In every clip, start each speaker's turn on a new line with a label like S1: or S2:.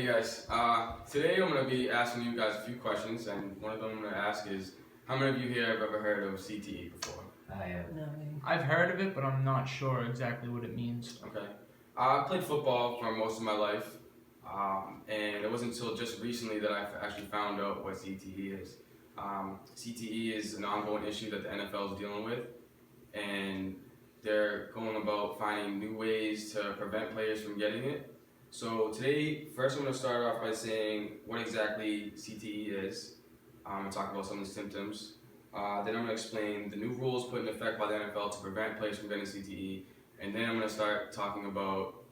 S1: Hey guys, today I'm going to be asking you guys a few questions, and one of them I'm going to ask is, how many of you here have ever heard of CTE before?
S2: I have.
S3: No.
S4: I've heard of it, but I'm not sure exactly what it means.
S1: Okay. I played football for most of my life, and it wasn't until just recently that I actually found out what CTE is. CTE is an ongoing issue that the NFL is dealing with, and they're going about finding new ways to prevent players from getting it. So today, first I'm going to start off by saying what exactly CTE is, and talk about some of the symptoms. Then I'm going to explain the new rules put in effect by the NFL to prevent players from getting CTE, and then I'm going to start talking about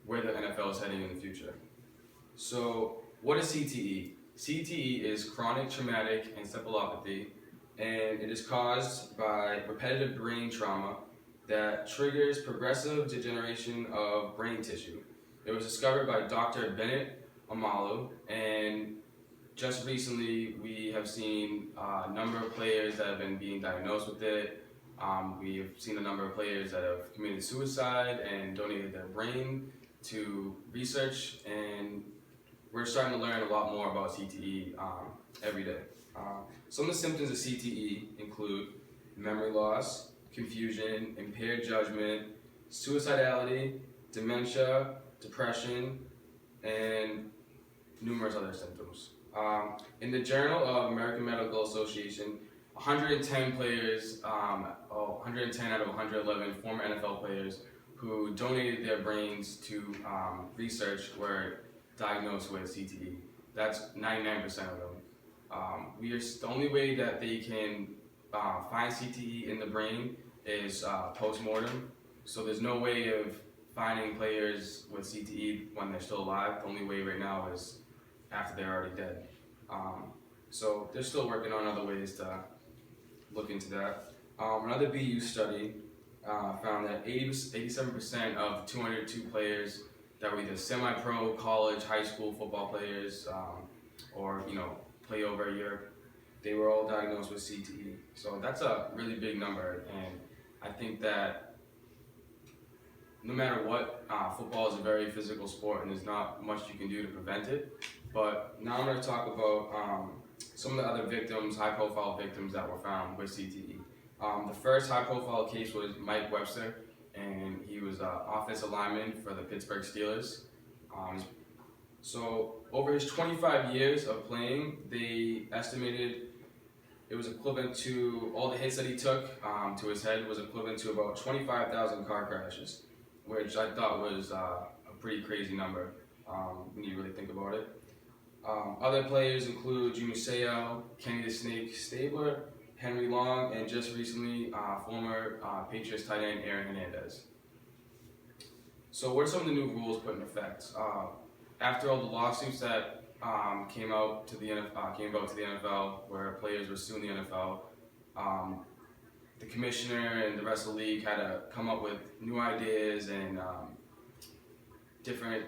S1: where the NFL is heading in the future. So what is CTE? CTE is chronic traumatic encephalopathy, and it is caused by repetitive brain trauma that triggers progressive degeneration of brain tissue. It was discovered by Dr. Bennett Amalu, and just recently we have seen a number of players that have been being diagnosed with it. We have seen a number of players that have committed suicide and donated their brain to research, and we're starting to learn a lot more about CTE every day. Some of the symptoms of CTE include memory loss, confusion, impaired judgment, suicidality, dementia, depression, and numerous other symptoms. In the Journal of American Medical Association, 110 players, 110 out of 111 former NFL players who donated their brains to research were diagnosed with CTE. That's 99% of them. The only way that they can find CTE in the brain is post-mortem. So there's no way of finding players with CTE when they're still alive. The only way right now is after they're already dead. So they're still working on other ways to look into that. Another BU study found that 87% of 202 players that were either semi-pro, college, high school football players, or play over a year, they were all diagnosed with CTE. So that's a really big number, and I think that no matter what, football is a very physical sport, and there's not much you can do to prevent it. But now I'm going to talk about some of the other victims, high-profile victims that were found with CTE. The first high-profile case was Mike Webster, and he was an offensive lineman for the Pittsburgh Steelers. So over his 25 years of playing, they estimated it was equivalent to all the hits that he took to his head was equivalent to about 25,000 car crashes, which I thought was a pretty crazy number when you really think about it. Other players include Junior Seau, Kenny the Snake Stabler, Henry Long, and just recently former Patriots tight end Aaron Hernandez. So what are some of the new rules put in effect? After all the lawsuits that came out to the NFL, where players were suing the NFL, the commissioner and the rest of the league had to come up with new ideas and different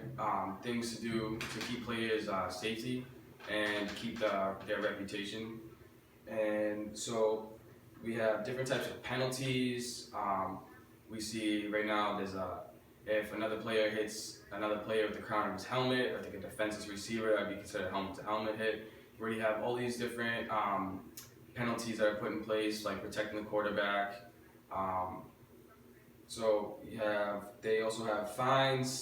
S1: things to do to keep players' safety and keep their reputation. And so we have different types of penalties. We see right now if another player hits another player with the crown of his helmet, or like a defenseless receiver, that'd be considered a helmet-to-helmet hit. We already have all these different penalties that are put in place, like protecting the quarterback. So they also have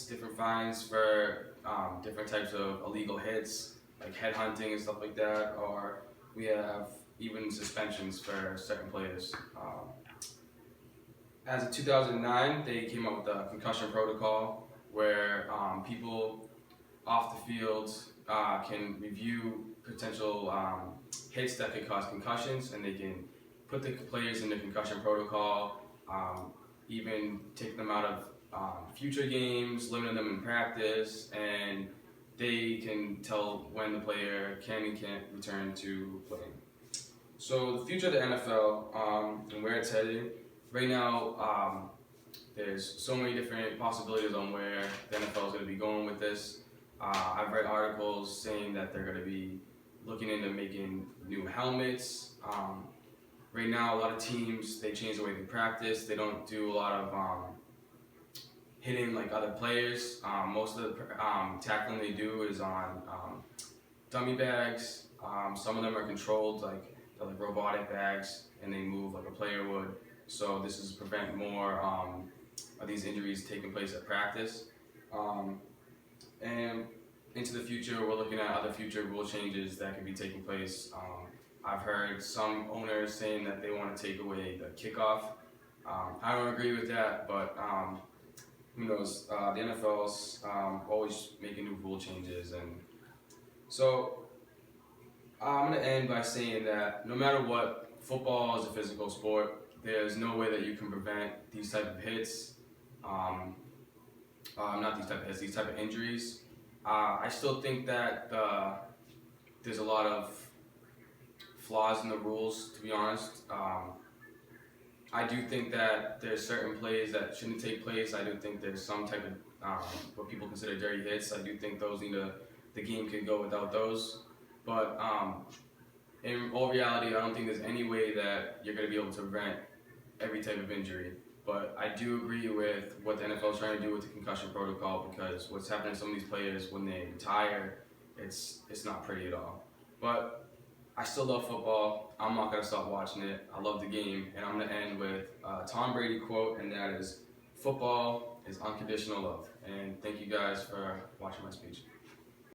S1: different fines for different types of illegal hits, like headhunting and stuff like that, or we have even suspensions for certain players. As of 2009, they came up with a concussion protocol where people off the field can review potential hits that could cause concussions, and they can put the players in the concussion protocol, even take them out of future games, limit them in practice, and they can tell when the player can and can't return to playing. So the future of the NFL and where it's headed, right now there's so many different possibilities on where the NFL is going to be going with this. I've read articles saying that they're going to be looking into making new helmets. Right now, a lot of teams, they change the way they practice. They don't do a lot of hitting like other players. Most of the tackling they do is on dummy bags. Some of them are controlled, like they're like robotic bags, and they move like a player would. So this is prevent more of these injuries taking place at practice. And into the future, we're looking at other future rule changes that could be taking place. I've heard some owners saying that they want to take away the kickoff. I don't agree with that, but who knows? The NFL's always making new rule changes, and so I'm going to end by saying that no matter what, football is a physical sport. There's no way that you can prevent these type of hits, not these type of hits, these type of injuries. I still think that there's a lot of flaws in the rules, to be honest. I do think that there's certain plays that shouldn't take place. I do think there's some type of what people consider dirty hits. I do think those the game can go without those. But in all reality, I don't think there's any way that you're going to be able to prevent every type of injury. But I do agree with what the NFL is trying to do with the concussion protocol, because what's happening to some of these players when they retire, it's not pretty at all. But I still love football. I'm not going to stop watching it. I love the game. And I'm going to end with a Tom Brady quote, and that is, "Football is unconditional love." And thank you guys for watching my speech.